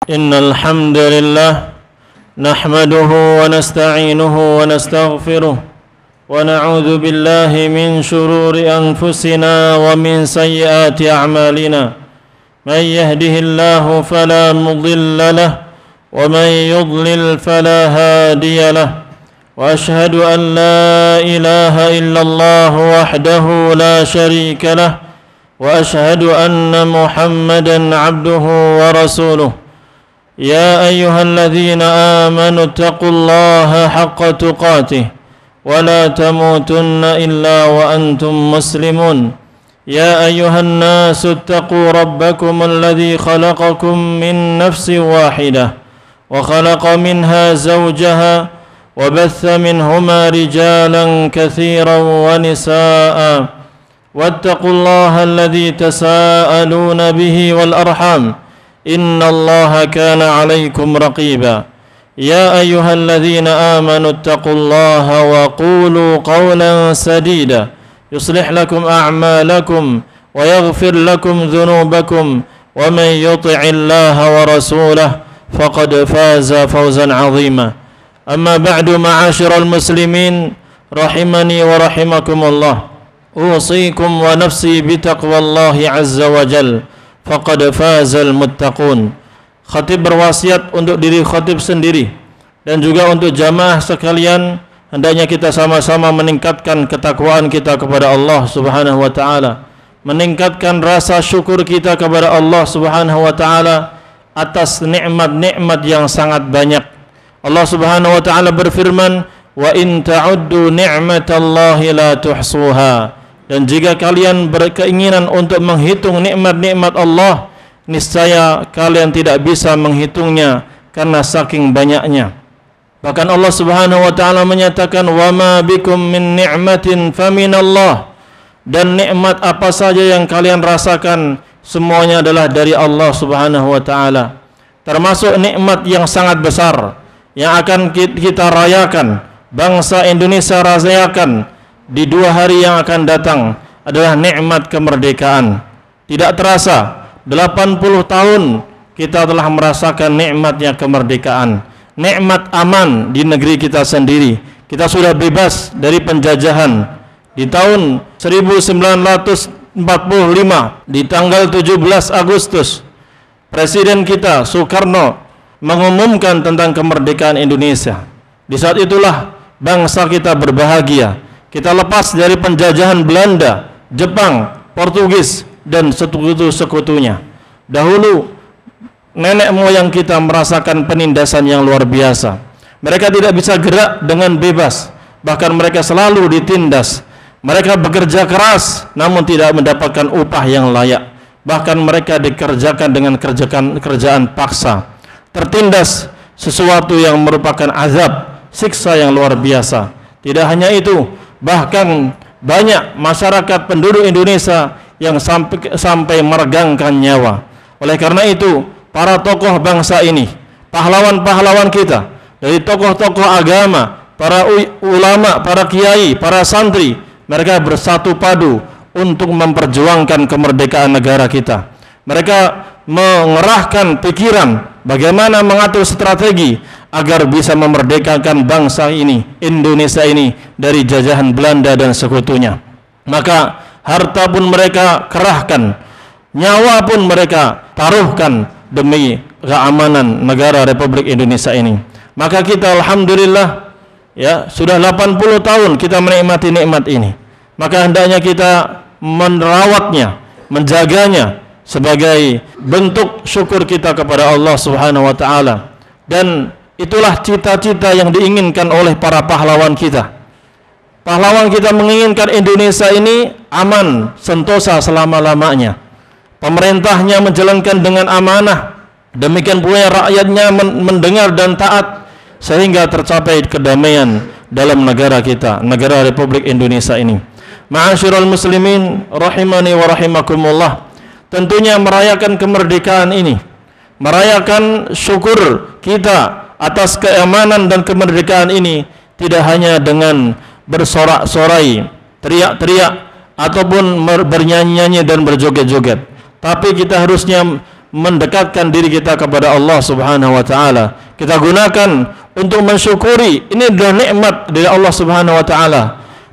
إن الحمد لله نحمده ونستعينه ونستغفره ونعوذ بالله من شرور أنفسنا ومن سيئات أعمالنا من يهده الله فلا مضل له ومن يضلل فلا هادي له وأشهد أن لا إله إلا الله وحده لا شريك له وأشهد أن محمدا عبده ورسوله يا أيها الذين آمنوا اتقوا الله حق تقاته ولا تموتن إلا وأنتم مسلمون يا أيها الناس اتقوا ربكم الذي خلقكم من نفس واحدة وخلق منها زوجها وبث منهما رجالا كثيرا ونساء واتقوا الله الذي تساءلون به والأرحام إن الله كان عليكم رقيبا يا أيها الذين آمنوا اتقوا الله وقولوا قولا سديدا يصلح لكم أعمالكم ويغفر لكم ذنوبكم ومن يطع الله ورسوله فقد فاز فوزا عظيما أما بعد معاشر المسلمين رحمني ورحمكم الله أوصيكم ونفسي بتقوى الله عز وجل faqad fazal muttaqun. Khatib berwasiat untuk diri khatib sendiri dan juga untuk jamaah sekalian, hendaknya kita sama-sama meningkatkan ketakwaan kita kepada Allah Subhanahu wa taala, meningkatkan rasa syukur kita kepada Allah Subhanahu wa taala atas nikmat-nikmat yang sangat banyak. Allah Subhanahu wa taala berfirman, "Wa in ta'uddu ni'matallahi la tuhsuha." Dan jika kalian berkeinginan untuk menghitung nikmat-nikmat Allah, niscaya kalian tidak bisa menghitungnya karena saking banyaknya. Bahkan Allah Subhanahu wa taala menyatakan, "Wa ma bikum min ni'matin faminallah." Dan nikmat apa saja yang kalian rasakan semuanya adalah dari Allah Subhanahu wa taala. Termasuk nikmat yang sangat besar yang akan kita rayakan, bangsa Indonesia rayakan di 2 hari yang akan datang adalah nikmat kemerdekaan. Tidak terasa 80 tahun kita telah merasakan nikmatnya kemerdekaan, nikmat aman di negeri kita sendiri. Kita sudah bebas dari penjajahan. Di tahun 1945 di tanggal 17 Agustus Presiden kita Soekarno mengumumkan tentang kemerdekaan Indonesia. Di saat itulah bangsa kita berbahagia. Kita lepas dari penjajahan Belanda, Jepang, Portugis, dan sekutu-sekutunya. Dahulu nenek moyang kita merasakan penindasan yang luar biasa. Mereka tidak bisa gerak dengan bebas, bahkan mereka selalu ditindas. Mereka bekerja keras namun tidak mendapatkan upah yang layak. Bahkan mereka dikerjakan dengan kerjaan paksa. Tertindas sesuatu yang merupakan azab, siksa yang luar biasa. Tidak hanya itu, bahkan banyak masyarakat penduduk Indonesia yang sampai meregangkan nyawa. Oleh karena itu, para tokoh bangsa ini, pahlawan-pahlawan kita, dari tokoh-tokoh agama, para ulama, para kiai, para santri, mereka bersatu padu untuk memperjuangkan kemerdekaan negara kita. Mereka mengerahkan pikiran bagaimana mengatur strategi agar bisa memerdekakan bangsa ini, Indonesia ini, dari jajahan Belanda dan sekutunya. Maka harta pun mereka kerahkan, nyawa pun mereka taruhkan demi keamanan negara Republik Indonesia ini. Maka kita alhamdulillah ya sudah 80 tahun kita menikmati nikmat ini. Maka hendaknya kita merawatnya, menjaganya sebagai bentuk syukur kita kepada Allah Subhanahu wa taala. Dan itulah cita-cita yang diinginkan oleh para pahlawan kita. Pahlawan kita menginginkan Indonesia ini aman, sentosa selama-lamanya. Pemerintahnya menjalankan dengan amanah. Demikian pula rakyatnya mendengar dan taat sehingga tercapai kedamaian dalam negara kita, negara Republik Indonesia ini. Ma'asyiral muslimin rahimani wa rahimakumullah. Tentunya merayakan kemerdekaan ini, merayakan syukur kita atas keamanan dan kemerdekaan ini tidak hanya dengan bersorak-sorai, teriak-teriak ataupun bernyanyi-nyanyi dan berjoget-joget, tapi kita harusnya mendekatkan diri kita kepada Allah Subhanahu wa taala. Kita gunakan untuk mensyukuri. Ini adalah nikmat dari Allah Subhanahu wa taala.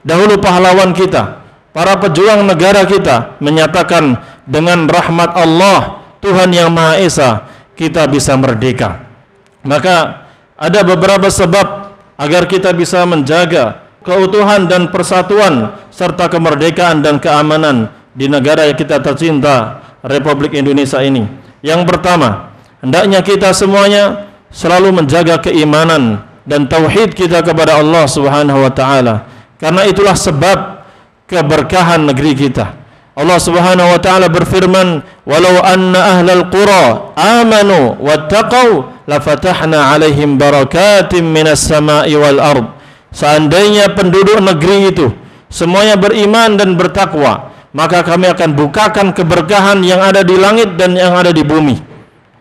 Dahulu pahlawan kita, para pejuang negara kita menyatakan dengan rahmat Allah, Tuhan yang Maha Esa, kita bisa merdeka. Maka ada beberapa sebab agar kita bisa menjaga keutuhan dan persatuan serta kemerdekaan dan keamanan di negara yang kita tercinta, Republik Indonesia ini. Yang pertama, hendaknya kita semuanya selalu menjaga keimanan dan tauhid kita kepada Allah Subhanahu wa taala. Karena itulah sebab keberkahan negeri kita. Allah Subhanahu wa taala berfirman, "Walau anna ahlal qura amanu wattaqau lafatahna 'alaihim barakatim minas sama'i wal ard." Seandainya penduduk negeri itu semuanya beriman dan bertakwa, maka kami akan bukakan keberkahan yang ada di langit dan yang ada di bumi.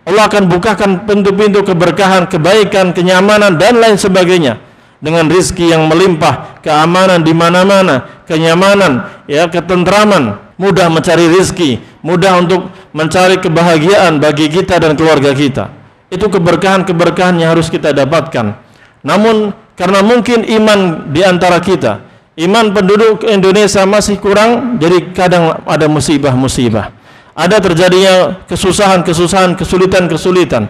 Allah akan bukakan pintu-pintu keberkahan, kebaikan, kenyamanan dan lain sebagainya, dengan rizki yang melimpah, keamanan di mana-mana, kenyamanan, ya, ketentraman, mudah mencari rizki, mudah untuk mencari kebahagiaan bagi kita dan keluarga kita. Itu keberkahan-keberkahan yang harus kita dapatkan. Namun karena mungkin iman di antara kita, iman penduduk Indonesia masih kurang, jadi kadang ada musibah-musibah. Ada terjadinya kesusahan-kesusahan, kesulitan-kesulitan.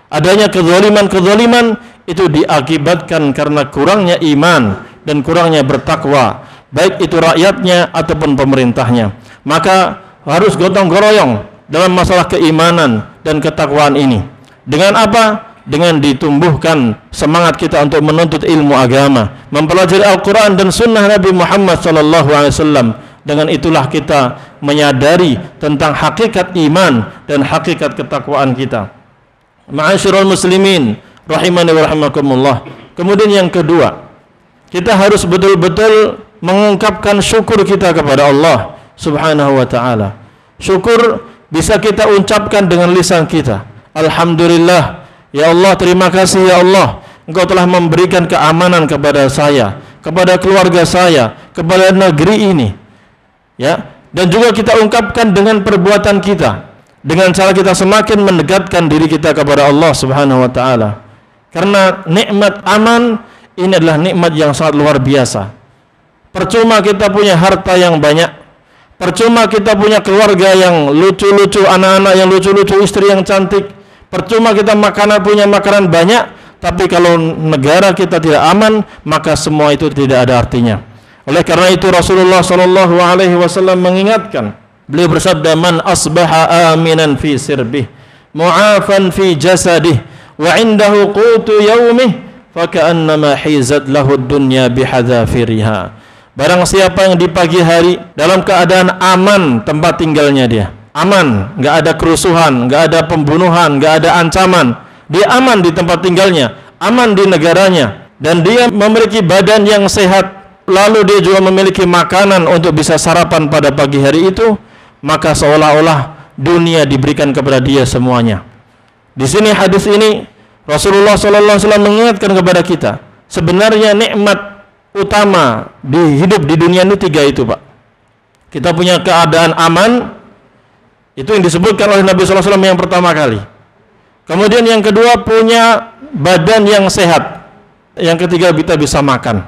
Adanya kezaliman-kezaliman itu diakibatkan karena kurangnya iman dan kurangnya bertakwa, baik itu rakyatnya ataupun pemerintahnya. Maka harus gotong royong dalam masalah keimanan dan ketakwaan ini. Dengan apa? Dengan ditumbuhkan semangat kita untuk menuntut ilmu agama, mempelajari Al-Quran dan Sunnah Nabi Muhammad SAW. Dengan itulah kita menyadari tentang hakikat iman dan hakikat ketakwaan kita. Ma'asyiral muslimin rahimani wa rahimakumullah. Kemudian yang kedua, kita harus betul-betul mengungkapkan syukur kita kepada Allah Subhanahu wa taala. Syukur bisa kita ucapkan dengan lisan kita. Alhamdulillah, ya Allah, terima kasih ya Allah, Engkau telah memberikan keamanan kepada saya, kepada keluarga saya, kepada negeri ini. Ya, dan juga kita ungkapkan dengan perbuatan kita, dengan cara kita semakin mendekatkan diri kita kepada Allah Subhanahu wa taala. Karena nikmat aman ini adalah nikmat yang sangat luar biasa. Percuma kita punya harta yang banyak, percuma kita punya keluarga yang lucu-lucu, anak-anak yang lucu-lucu, istri yang cantik, percuma kita punya makanan banyak, tapi kalau negara kita tidak aman, maka semua itu tidak ada artinya. Oleh karena itu Rasulullah sallallahu alaihi wasallam mengingatkan, beliau bersabda, "Man asbaha aminan fi sirbih, mu'afan fi jasadih, wa 'indahu qutu yaumih, fa ka'annama hizat lahu ad-dunya bihadzafiriha." Barang siapa yang di pagi hari dalam keadaan aman tempat tinggalnya dia, aman, enggak ada kerusuhan, enggak ada pembunuhan, enggak ada ancaman, dia aman di tempat tinggalnya, aman di negaranya, dan dia memiliki badan yang sehat, lalu dia juga memiliki makanan untuk bisa sarapan pada pagi hari itu, maka seolah-olah dunia diberikan kepada dia semuanya. Di sini hadis ini Rasulullah SAW mengingatkan kepada kita, sebenarnya nikmat utama di hidup di dunia ini tiga itu, Pak. Kita punya keadaan aman, itu yang disebutkan oleh Nabi SAW yang pertama kali. Kemudian yang kedua, punya badan yang sehat. Yang ketiga, kita bisa makan.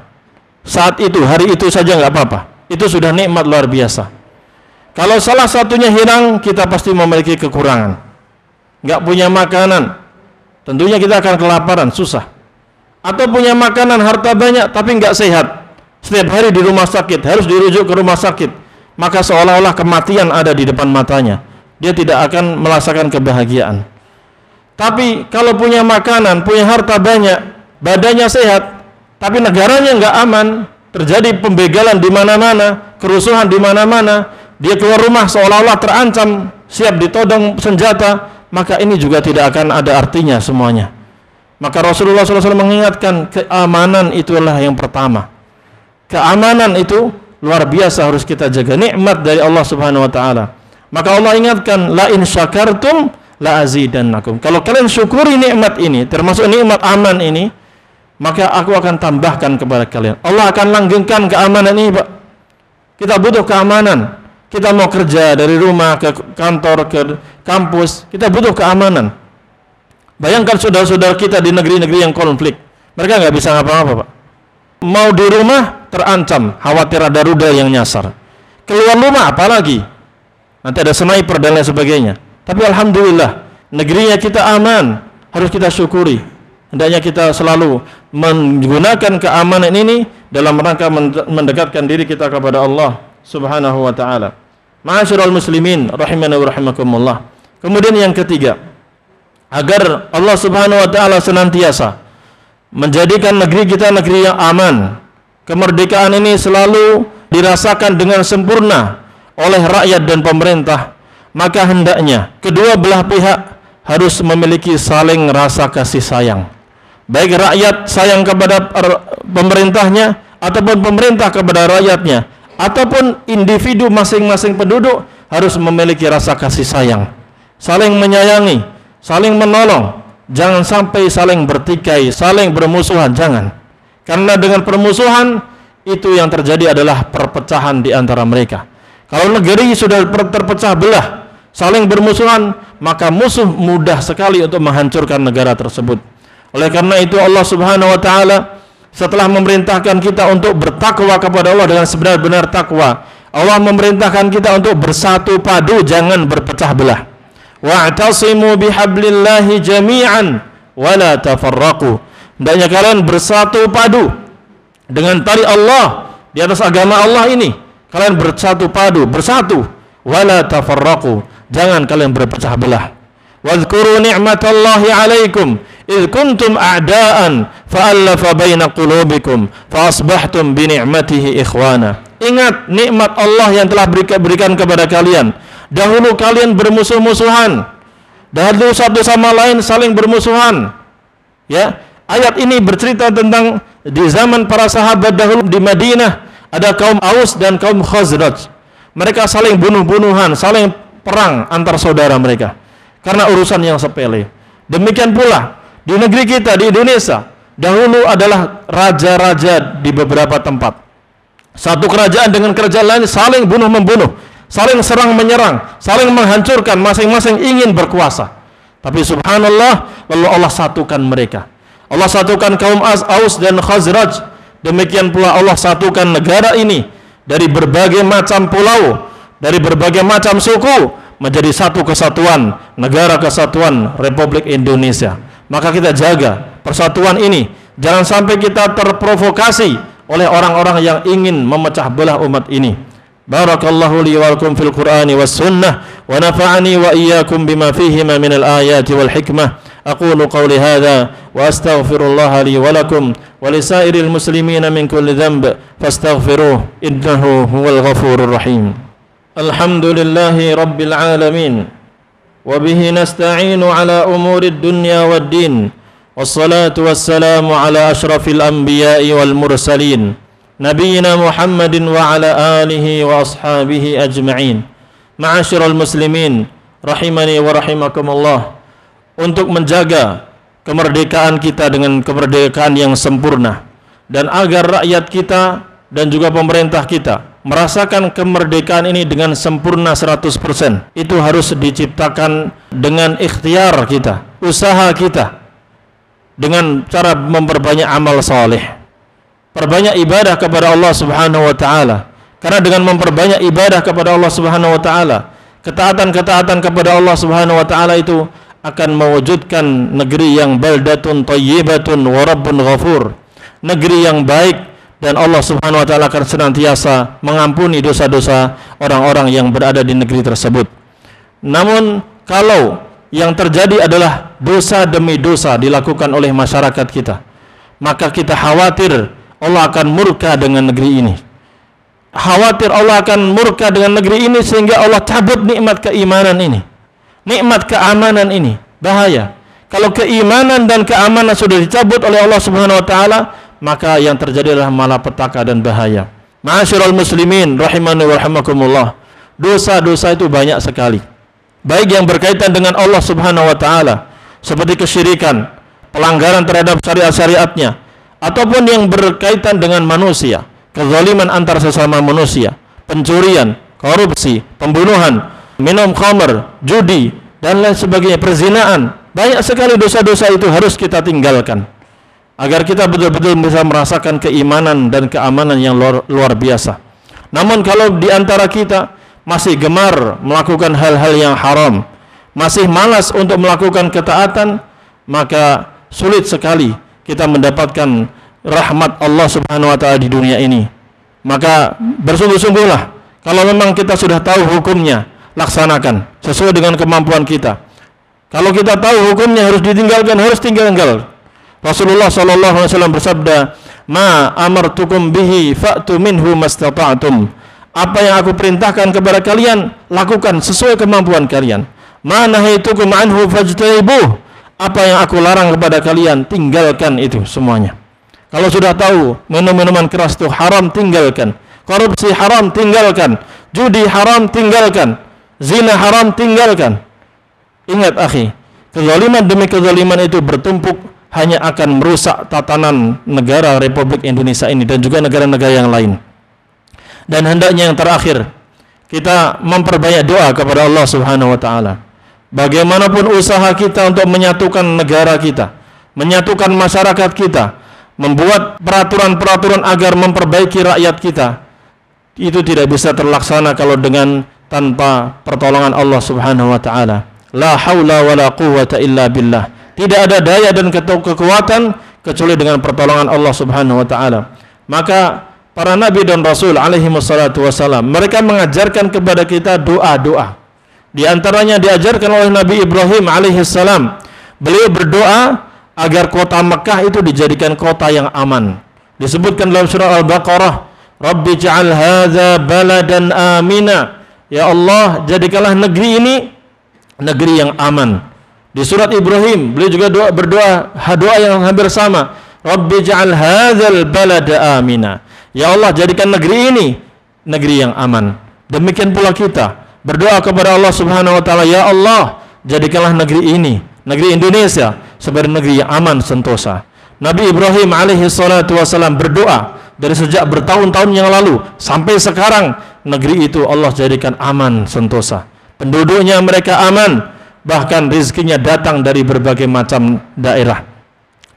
Saat itu, hari itu saja nggak apa-apa. Itu sudah nikmat luar biasa. Kalau salah satunya hilang, kita pasti memiliki kekurangan. Nggak punya makanan, tentunya kita akan kelaparan, susah. Atau punya makanan, harta banyak, tapi nggak sehat. Setiap hari di rumah sakit, harus dirujuk ke rumah sakit. Maka seolah-olah kematian ada di depan matanya. Dia tidak akan merasakan kebahagiaan. Tapi kalau punya makanan, punya harta banyak, badannya sehat, tapi negaranya nggak aman, terjadi pembegalan di mana-mana, kerusuhan di mana-mana, dia keluar rumah seolah-olah terancam, siap ditodong senjata, maka ini juga tidak akan ada artinya semuanya. Maka Rasulullah SAW mengingatkan, keamanan itulah yang pertama. Keamanan itu luar biasa harus kita jaga, nikmat dari Allah Subhanahu wa taala. Maka Allah ingatkan, la in syakartum la azidannakum. Kalau kalian syukuri nikmat ini, termasuk nikmat aman ini, maka aku akan tambahkan kepada kalian. Allah akan langgengkan keamanan ini, Pak. Kita butuh keamanan. Kita mau kerja dari rumah ke kantor, ke kampus, kita butuh keamanan. Bayangkan saudara-saudara kita di negeri-negeri yang konflik, mereka nggak bisa ngapa-ngapa, Pak. Mau di rumah terancam, khawatir ada rudal yang nyasar. Keluar rumah apalagi, nanti ada sniper dan lain sebagainya. Tapi alhamdulillah, negerinya kita aman, harus kita syukuri. Hendaknya kita selalu menggunakan keamanan ini dalam rangka mendekatkan diri kita kepada Allah Subhanahu wa taala. Ma'asyiral muslimin rahimani wa rahimakumullah. Kemudian yang ketiga, agar Allah Subhanahu wa taala senantiasa menjadikan negeri kita negeri yang aman. Kemerdekaan ini selalu dirasakan dengan sempurna oleh rakyat dan pemerintah. Maka hendaknya kedua belah pihak harus memiliki saling rasa kasih sayang. Baik rakyat sayang kepada pemerintahnya, ataupun pemerintah kepada rakyatnya, ataupun individu masing-masing penduduk harus memiliki rasa kasih sayang, saling menyayangi, saling menolong. Jangan sampai saling bertikai, saling bermusuhan, jangan. Karena dengan permusuhan itu yang terjadi adalah perpecahan di antara mereka. Kalau negeri sudah terpecah belah, saling bermusuhan, maka musuh mudah sekali untuk menghancurkan negara tersebut. Oleh karena itu Allah Subhanahu wa taala setelah memerintahkan kita untuk bertakwa kepada Allah dengan sebenar-benar takwa, Allah memerintahkan kita untuk bersatu padu, jangan berpecah belah. Wa'tasimu bihablillahi jami'an wa la tafarraqu. Hendaknya kalian bersatu padu dengan tali Allah di atas agama Allah ini. Kalian bersatu padu, bersatu, wa la tafarraqu. Jangan kalian berpecah belah. Wadhkuru ni'matallahi 'alaikum idh kuntum a'daan fa'allafa baina qulubikum fa asbahtum bi ni'matihi ikhwana. Ingat nikmat Allah yang telah berikan kepada kalian. Dahulu kalian bermusuh-musuhan, dahulu satu sama lain saling bermusuhan. Ya, ayat ini bercerita tentang di zaman para sahabat dahulu di Madinah ada kaum Aus dan kaum Khazraj. Mereka saling bunuh-bunuhan, saling perang antar saudara mereka karena urusan yang sepele. Demikian pula di negeri kita di Indonesia, dahulu adalah raja-raja di beberapa tempat. Satu kerajaan dengan kerajaan lain saling bunuh-membunuh, saling serang menyerang, saling menghancurkan, masing-masing ingin berkuasa. Tapi subhanallah, lalu Allah satukan mereka. Allah satukan kaum Aus dan Khazraj. Demikian pula Allah satukan negara ini dari berbagai macam pulau, dari berbagai macam suku menjadi satu kesatuan, negara kesatuan Republik Indonesia. Maka kita jaga persatuan ini, jangan sampai kita terprovokasi oleh orang-orang yang ingin memecah belah umat ini. Barakallahu li wa lakum fil Qur'ani was sunnah wa nafa'ani wa iyyakum bima fihima min al-ayati wal hikmah. Aqulu qawli hadha wa astaghfirullah li wa lakum wa li sairil muslimina min kulli dhanb fastaghfiruh innahu huwal ghafurur rahim. Alhamdulillahi rabbil alamin wa bihi nasta'inu ala umurid dunya wad din. Wassalatu wassalamu ala ashrafil anbiya'i wal mursalin Nabiyyina Muhammadin wa ala alihi wa ashabihi ajma'in. Ma'asyiral muslimin rahimani wa rahimakumullah. Untuk menjaga kemerdekaan kita dengan kemerdekaan yang sempurna, dan agar rakyat kita dan juga pemerintah kita merasakan kemerdekaan ini dengan sempurna 100%, itu harus diciptakan dengan ikhtiar kita, usaha kita, dengan cara memperbanyak amal saleh, perbanyak ibadah kepada Allah Subhanahu wa taala. Karena dengan memperbanyak ibadah kepada Allah Subhanahu wa taala, ketaatan-ketaatan kepada Allah Subhanahu wa taala itu akan mewujudkan negeri yang baldatun thayyibatun wa rabbun ghafur, negeri yang baik, dan Allah Subhanahu wa taala akan senantiasa mengampuni dosa-dosa orang-orang yang berada di negeri tersebut. Namun kalau yang terjadi adalah dosa demi dosa dilakukan oleh masyarakat kita, maka kita khawatir Allah akan murka dengan negeri ini. Khawatir Allah akan murka dengan negeri ini sehingga Allah cabut nikmat keimanan ini, nikmat keamanan ini. Bahaya. Kalau keimanan dan keamanan sudah dicabut oleh Allah Subhanahu wa taala, maka yang terjadi adalah malapetaka dan bahaya. Ma'asyiral muslimin rahimani wa rahimakumullah. Dosa-dosa itu banyak sekali, baik yang berkaitan dengan Allah Subhanahu wa taala seperti kesyirikan, pelanggaran terhadap syariat-syariatnya, ataupun yang berkaitan dengan manusia, kezaliman antar sesama manusia, pencurian, korupsi, pembunuhan, minum khamr, judi, dan lain sebagainya, perzinaan. Banyak sekali dosa-dosa itu harus kita tinggalkan agar kita betul-betul bisa merasakan keimanan dan keamanan yang luar biasa. Namun kalau di antara kita masih gemar melakukan hal-hal yang haram, masih malas untuk melakukan ketaatan, maka sulit sekali kita mendapatkan rahmat Allah Subhanahu wa taala di dunia ini. Maka bersungguh-sungguhlah, kalau memang kita sudah tahu hukumnya, laksanakan sesuai dengan kemampuan kita. Kalau kita tahu hukumnya harus ditinggalkan, harus tinggalkan. Rasulullah sallallahu alaihi wasallam bersabda, "Ma amartukum bihi fa'tu minhu mastata'tum." Apa yang aku perintahkan kepada kalian, lakukan sesuai kemampuan kalian. "Ma nahaitukum anhu fajtanibuh." Apa yang aku larang kepada kalian, tinggalkan itu semuanya. Kalau sudah tahu minum-minuman keras itu haram, tinggalkan. Korupsi haram, tinggalkan. Judi haram, tinggalkan. Zina haram, tinggalkan. Ingat akhi, kezaliman demi kezaliman itu bertumpuk hanya akan merusak tatanan negara Republik Indonesia ini dan juga negara-negara yang lain. Dan hendaknya yang terakhir, kita memperbanyak doa kepada Allah Subhanahu wa taala. Bagaimanapun usaha kita untuk menyatukan negara kita, menyatukan masyarakat kita, membuat peraturan-peraturan agar memperbaiki rakyat kita, itu tidak bisa terlaksana kalau dengan tanpa pertolongan Allah Subhanahu wa taala. La haula wala quwwata illa billah. Tidak ada daya dan kekuatan kecuali dengan pertolongan Allah Subhanahu wa taala. Maka para nabi dan rasul alaihi wassalatu wassalam, mereka mengajarkan kepada kita doa-doa. Di antaranya diajarkan oleh Nabi Ibrahim alaihi salam. Beliau berdoa agar kota Mekah itu dijadikan kota yang aman. Disebutkan dalam surah Al-Baqarah, "Rabbi ja'al hadza baladan amina." Ya Allah, jadikanlah negeri ini negeri yang aman. Di surat Ibrahim, beliau juga berdoa doa yang hampir sama. Rabbi ja'al hadzal balada amina. Ya Allah, jadikan negeri ini negeri yang aman. Demikian pula kita berdoa kepada Allah Subhanahu wa taala, ya Allah, jadikanlah negeri ini, negeri Indonesia, sebagai negeri yang aman sentosa. Nabi Ibrahim alaihi salatu wasallam berdoa dari sejak bertahun-tahun yang lalu sampai sekarang, negeri itu Allah jadikan aman sentosa. Penduduknya mereka aman, bahkan rizkinya datang dari berbagai macam daerah.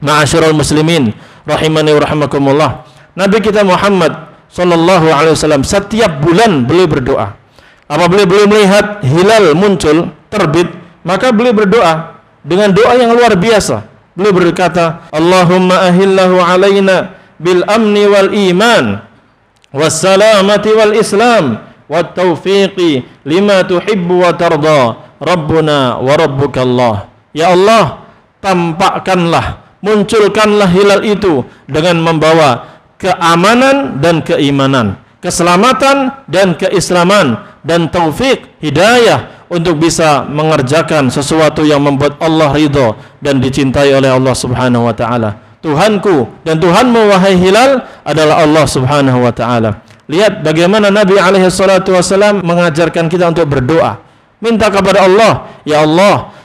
Ma'asyiral muslimin rahimani wa rahimakumullah. Nabi kita Muhammad sallallahu alaihi wasallam setiap bulan beliau berdoa. Apabila beliau melihat hilal muncul, terbit, maka beliau berdoa dengan doa yang luar biasa. Beliau berkata, Allahumma ahillahu alaina bil amni wal iman was salamati wal islam wat taufiqi lima tuhibbu wa tarda rabbuna wa rabbukallah. Ya Allah, tampakkanlah, munculkanlah hilal itu dengan membawa keamanan dan keimanan, keselamatan dan keislaman, dan taufik, hidayah untuk bisa mengerjakan sesuatu yang membuat Allah ridho dan dicintai oleh Allah Subhanahu wa taala. Tuhanku dan Tuhanmu wahai hilal adalah Allah Subhanahu wa taala. Lihat bagaimana Nabi alaihi salatu wasallam mengajarkan kita untuk berdoa. Minta kepada Allah, ya Allah,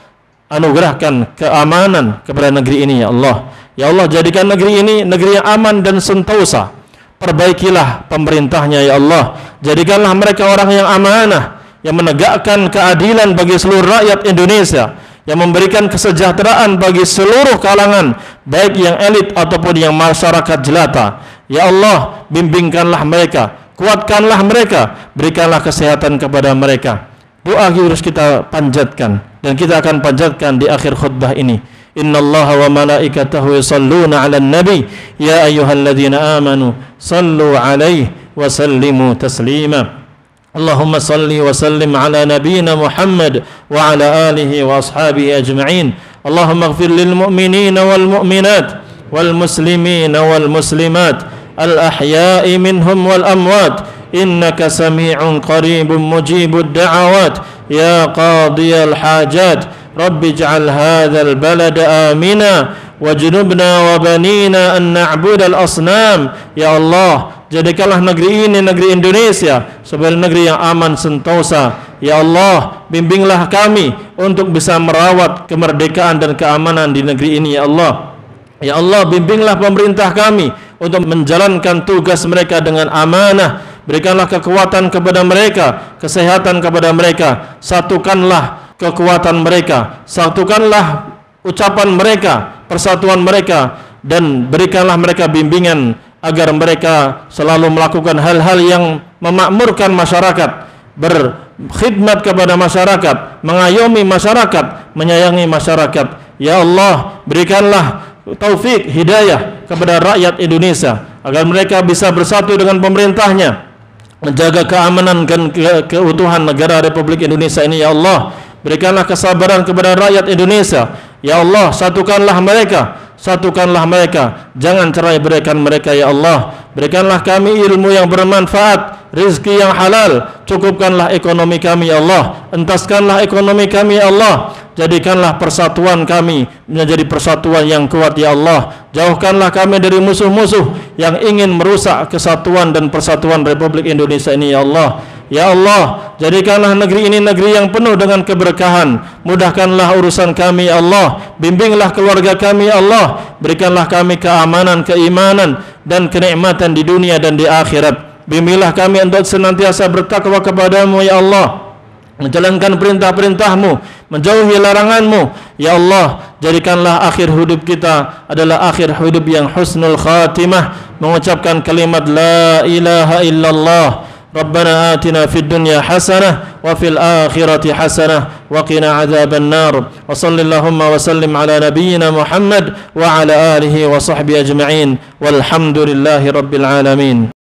anugerahkan keamanan kepada negeri ini ya Allah. Ya Allah, jadikan negeri ini negeri yang aman dan sentosa. Perbaikilah pemerintahnya ya Allah. Jadikanlah mereka orang yang amanah, yang menegakkan keadilan bagi seluruh rakyat Indonesia, yang memberikan kesejahteraan bagi seluruh kalangan, baik yang elit ataupun yang masyarakat jelata. Ya Allah, bimbingkanlah mereka, kuatkanlah mereka, berikanlah kesehatan kepada mereka. Doa harus kita panjatkan, dan kita akan panjatkan di akhir khutbah ini. Innallaha wa malaikatahu yusalluna 'alan nabi ya ayyuhalladzina amanu sallu 'alaihi wa sallimu taslima. Allahumma salli wa sallim ala nabiyyina Muhammad wa ala alihi wa ashabihi ajma'in. Allahumma ighfir lil mu'minina wal mu'minat wal muslimina wal muslimat al ahya'i minhum wal amwat innaka sami'un qaribun mujibud da'awat ya qadiyal hajat. Rabbi ij'al hadzal balada amina wajnubna wa banina an na'budal asnam. Ya Allah, jadikanlah negeri ini negeri Indonesia sebagai negeri yang aman sentosa. Ya Allah, bimbinglah kami untuk bisa merawat kemerdekaan dan keamanan di negeri ini ya Allah. Ya Allah, bimbinglah pemerintah kami untuk menjalankan tugas mereka dengan amanah. Berikanlah kekuatan kepada mereka, kesehatan kepada mereka. Satukanlah kekuatan mereka, satukanlah ucapan mereka, persatuan mereka, dan berikanlah mereka bimbingan agar mereka selalu melakukan hal-hal yang memakmurkan masyarakat, berkhidmat kepada masyarakat, mengayomi masyarakat, menyayangi masyarakat. Ya Allah, berikanlah taufik hidayah kepada rakyat Indonesia agar mereka bisa bersatu dengan pemerintahnya, menjaga keamanan dan keutuhan negara Republik Indonesia ini. Ya Allah, berikanlah kesabaran kepada rakyat Indonesia. Ya Allah, satukanlah mereka, jangan cerai beraikan mereka. Ya Allah, berikanlah kami ilmu yang bermanfaat, rezeki yang halal, cukupkanlah ekonomi kami. Ya Allah, entaskanlah ekonomi kami. Ya Allah, jadikanlah persatuan kami menjadi persatuan yang kuat. Ya Allah, jauhkanlah kami dari musuh-musuh yang ingin merusak kesatuan dan persatuan Republik Indonesia ini. Ya Allah, ya Allah, jadikanlah negeri ini negeri yang penuh dengan keberkahan. Mudahkanlah urusan kami. Ya Allah, bimbinglah keluarga kami. Ya Allah, berikanlah kami keamanan, keimanan, dan kenikmatan di dunia dan di akhirat. Bimbinglah kami untuk senantiasa bertakwa kepadamu. Ya Allah, menjalankan perintah-perintahmu, menjauhi laranganmu. Ya Allah, jadikanlah akhir hidup kita adalah akhir hidup yang husnul khatimah, mengucapkan kalimat la ilaha illallah. Rabbana atina fid dunya hasanah wa fil akhirati hasanah wa qina adzaban nar. Wa sallallahu wa sallim ala nabiyyina Muhammad wa ala alihi wa sahbihi ajma'in. Walhamdulillahi rabbil alamin.